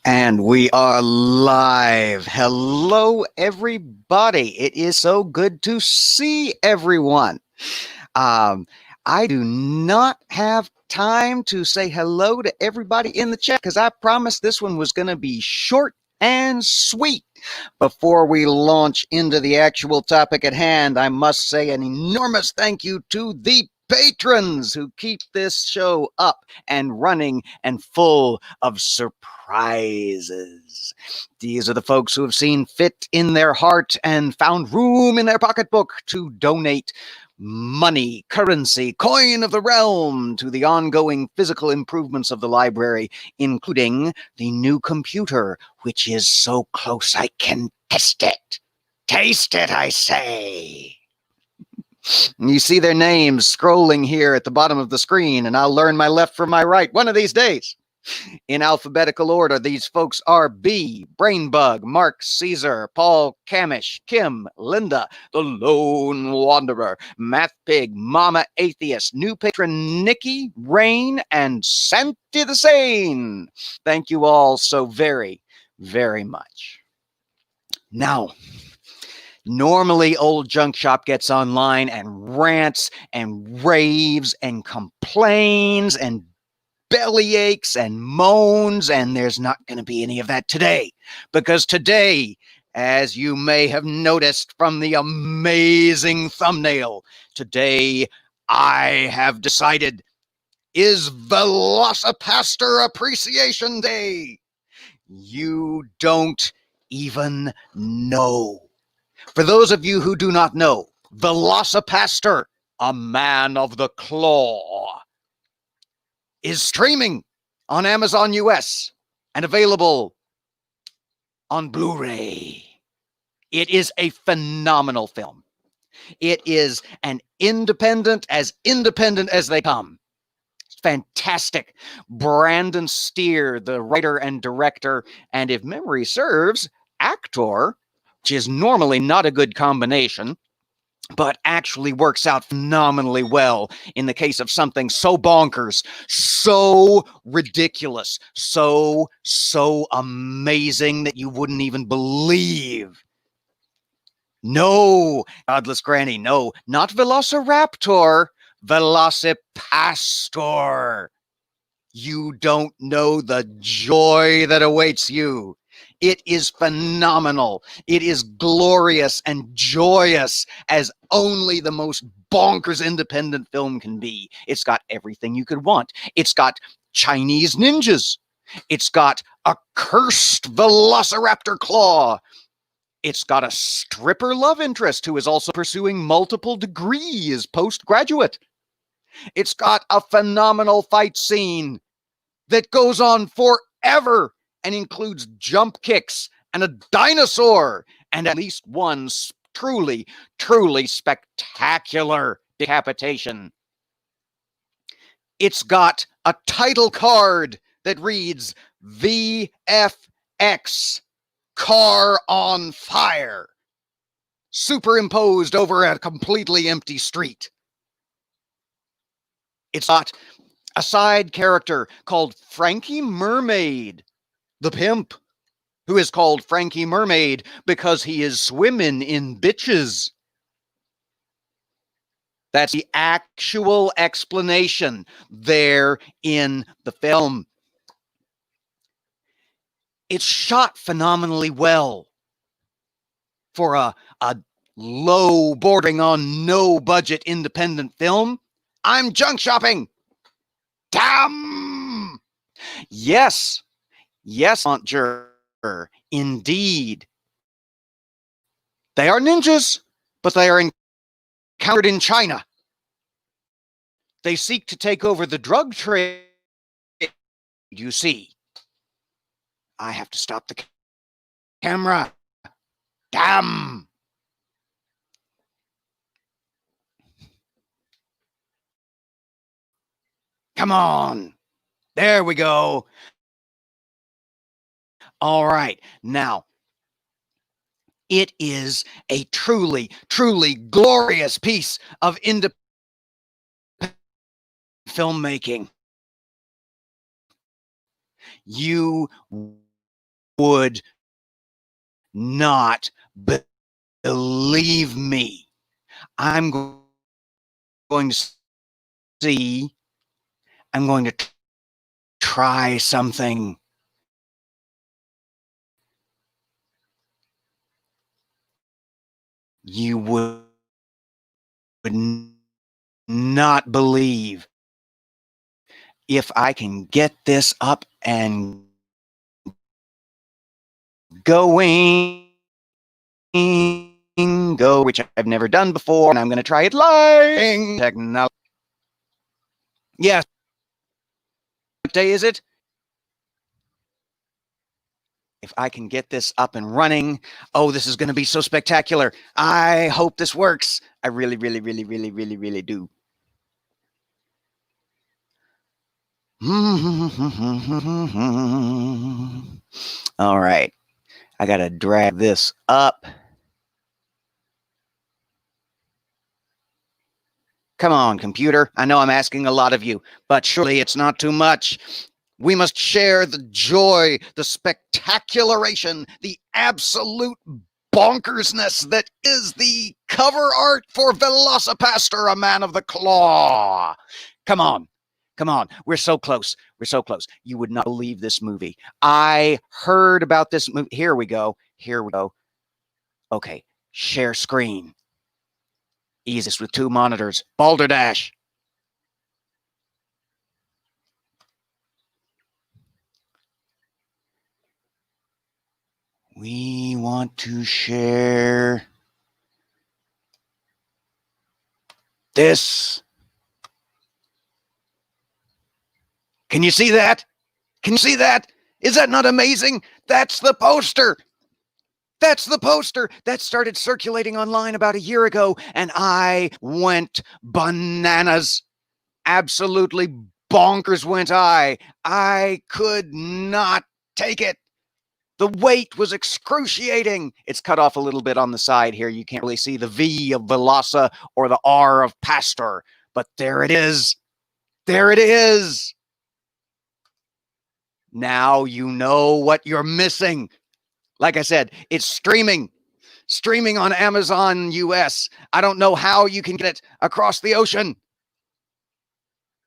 And we are live. Hello, everybody. It is so good to see everyone. Um, I do not have time to say hello to everybody in the chat because I promised this one was going to be short and sweet. Before we launch into the actual topic at hand, I must say an enormous thank you to the patrons who keep this show up and running and full of surprises. These are the folks who have seen fit in their heart and found room in their pocketbook to donate money, currency, coin of the realm to the ongoing physical improvements of the library, including the new computer, which is so close I can test it. Taste it, I say. You see their names scrolling here at the bottom of the screen, and I'll learn my left from my right one of these days. In alphabetical order, these folks are B, Brainbug, Mark Caesar, Paul Camish, Kim, Linda, the Lone Wanderer, Math Pig, Mama Atheist, new patron Nikki, Rain, and Santi the Sane. Thank you all so very, very much. Now, normally, Old Junk Shop gets online and rants and raves and complains and belly aches and moans, and there's not going to be any of that today. Because today, as you may have noticed from the amazing thumbnail, today I have decided is Velocipastor Appreciation Day. You don't even know. For those of you who do not know, Velocipastor, a man of the claw, is streaming on Amazon US and available on Blu-ray. It is a phenomenal film. It is an independent as they come. It's fantastic. Brandon Steer, the writer and director, and if memory serves, actor, which is normally not a good combination, but actually works out phenomenally well in the case of something so bonkers, so ridiculous, so amazing that you wouldn't even believe. No, Godless Granny, no, not Velociraptor, Velocipastor. You don't know the joy that awaits you. It is phenomenal. It is glorious and joyous as only the most bonkers independent film can be. It's got everything you could want. It's got Chinese ninjas. It's got a cursed velociraptor claw. It's got a stripper love interest who is also pursuing multiple degrees postgraduate. It's got a phenomenal fight scene that goes on forever and includes jump kicks and a dinosaur and at least one truly spectacular decapitation. It's got a title card that reads VFX, Car on Fire, superimposed over a completely empty street. It's got a side character called Frankie Mermaid, the pimp, who is called Frankie Mermaid because he is swimming in bitches. That's the actual explanation there in the film. It's shot phenomenally well for a low, bordering on no budget independent film. I'm junk shopping. Damn! Yes, Aunt Jer, indeed. They are ninjas, but they are encountered in China. They seek to take over the drug trade, you see. I have to stop the camera. Damn! Come on. There we go. All right. Now, it is a truly glorious piece of independent filmmaking. You would not believe me. I'm going to see, I'm going to try something. You would not believe if I can get this up and going, which I've never done before, and I'm going to try it live. Technology. Yes. What day is it? If I can get this up and running, oh, this is going to be so spectacular. I hope this works. I really, really, really, really, really, really do. All right. I got to drag this up. Come on, computer. I know I'm asking a lot of you, but surely it's not too much. We must share the joy, the spectacularation, the absolute bonkersness that is the cover art for Velocipastor, a man of the claw. Come on. Come on. We're so close. We're so close. You would not believe this movie. I heard about this movie. Here we go. Here we go. Okay. Share screen. Easiest with 2 monitors. Balderdash. We want to share this. Can you see that? Can you see that? Is that not amazing? That's the poster. That's the poster that started circulating online about a year ago, and I went bananas. Absolutely bonkers went I. I could not take it. The weight was excruciating. It's cut off a little bit on the side here. You can't really see the V of Velosa or the R of Pastor, but there it is. There it is. Now you know what you're missing. Like I said, it's streaming on Amazon US. I don't know how you can get it across the ocean,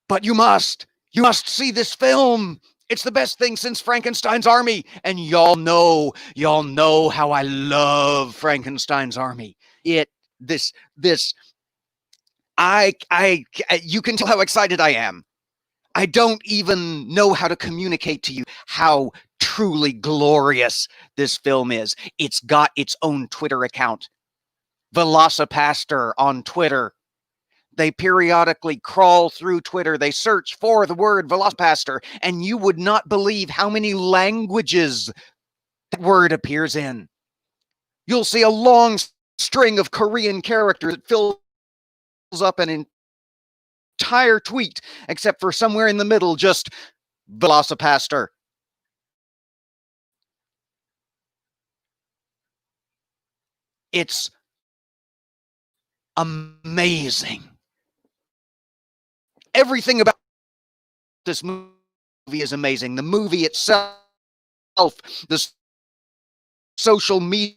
but you must. You must see this film. It's the best thing since Frankenstein's Army. And y'all know how I love Frankenstein's Army. You can tell how excited I am. I don't even know how to communicate to you how truly glorious this film is. It's got its own Twitter account, Velocipastor on Twitter. They periodically crawl through Twitter. They search for the word Velocipastor, and you would not believe how many languages that word appears in. You'll see a long string of Korean characters that fills up an entire tweet, except for somewhere in the middle, just Velocipastor. It's amazing. Everything about this movie is amazing. The movie itself, the social media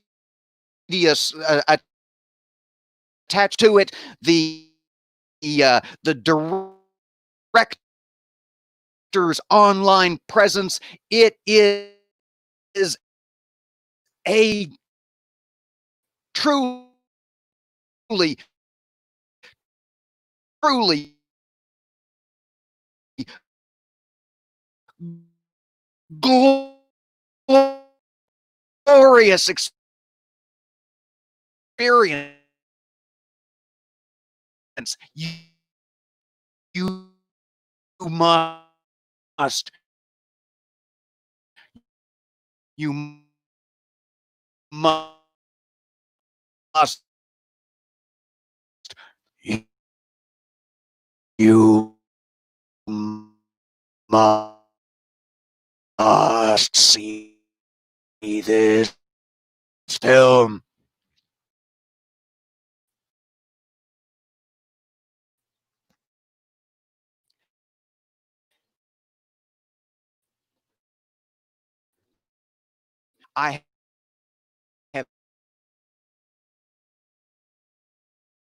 attached to it, the director's online presence. It is a truly, truly glorious experience. You must, you must, you must see this film. I have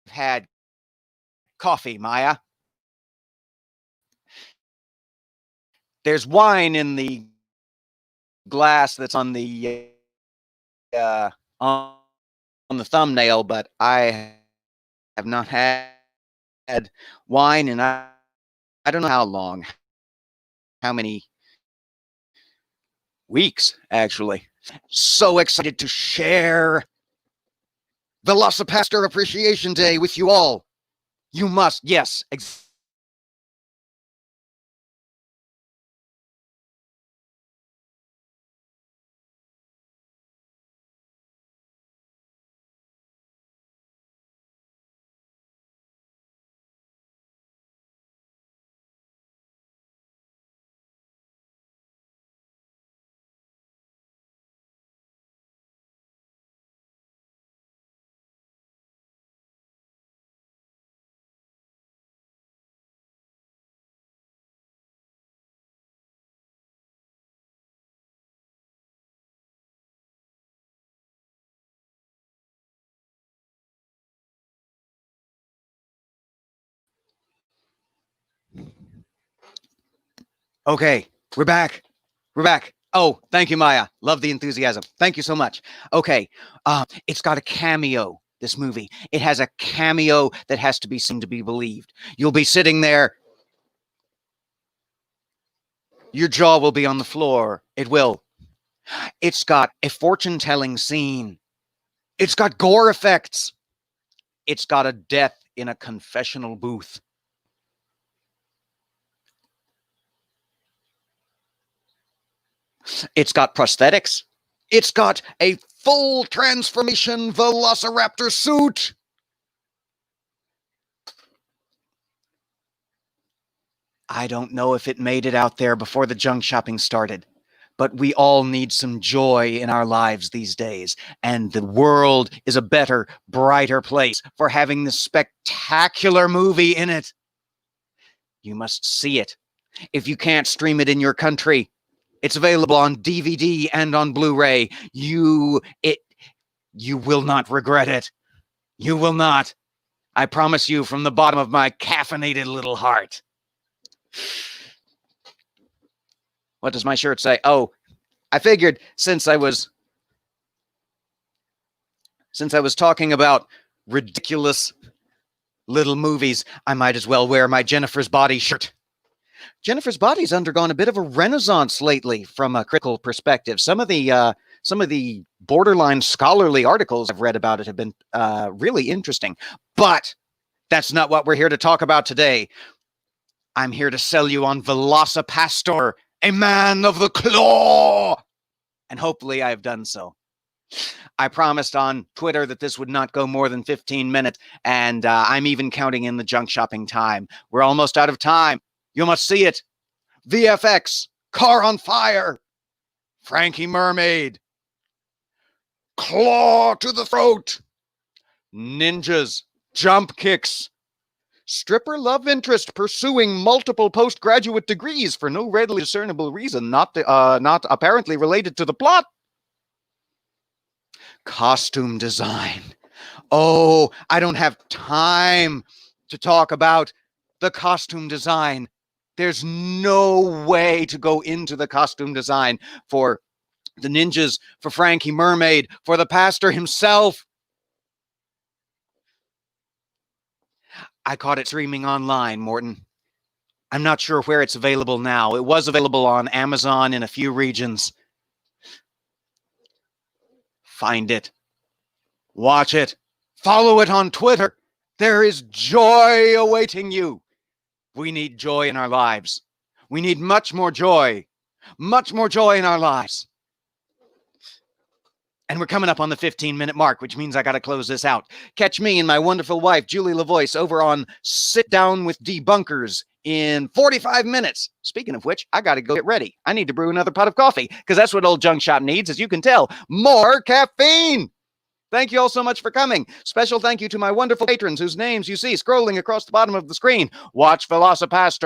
had coffee, Maya. There's wine in the glass that's on the on the thumbnail, but I have not had wine in I don't know how long, how many weeks, actually. So excited to share Velocipastor Appreciation Day with you all. You must, yes, okay, we're back. We're back. Oh, thank you, Maya. Love the enthusiasm. Thank you so much. Okay, it's got a cameo, this movie. It has a cameo that has to be seen to be believed. You'll be sitting there. Your jaw will be on the floor. It will. It's got a fortune-telling scene. It's got gore effects. It's got a death in a confessional booth. It's got prosthetics. It's got a full transformation Velociraptor suit. I don't know if it made it out there before the junk shopping started, but we all need some joy in our lives these days. And the world is a better, brighter place for having this spectacular movie in it. You must see it. If you can't stream it in your country, it's available on DVD and on Blu-ray. You will not regret it. You will not. I promise you from the bottom of my caffeinated little heart. What does my shirt say? Oh, I figured since I was talking about ridiculous little movies, I might as well wear my Jennifer's Body shirt. Jennifer's Body's undergone a bit of a renaissance lately from a critical perspective. Some of the borderline scholarly articles I've read about it have been really interesting. But that's not what we're here to talk about today. I'm here to sell you on Velocipastor, a man of the claw. And hopefully I've done so. I promised on Twitter that this would not go more than 15 minutes, and I'm even counting in the junk shopping time. We're almost out of time. You must see it. VFX, car on fire, Frankie Mermaid, claw to the throat, ninjas, jump kicks, stripper love interest pursuing multiple postgraduate degrees for no readily discernible reason, not apparently related to the plot. Costume design. Oh, I don't have time to talk about the costume design. There's no way to go into the costume design for the ninjas, for Frankie Mermaid, for the pastor himself. I caught it streaming online, Morton. I'm not sure where it's available now. It was available on Amazon in a few regions. Find it. Watch it. Follow it on Twitter. There is joy awaiting you. We need joy in our lives. We need much more joy in our lives. And we're coming up on the 15-minute mark, which means I got to close this out. Catch me and my wonderful wife, Julie LaVoice, over on Sit Down with Debunkers in 45 minutes. Speaking of which, I got to go get ready. I need to brew another pot of coffee because that's what old Junk Shop needs, as you can tell. More caffeine. Thank you all so much for coming. Special thank you to my wonderful patrons whose names you see scrolling across the bottom of the screen. Watch Velocipastor.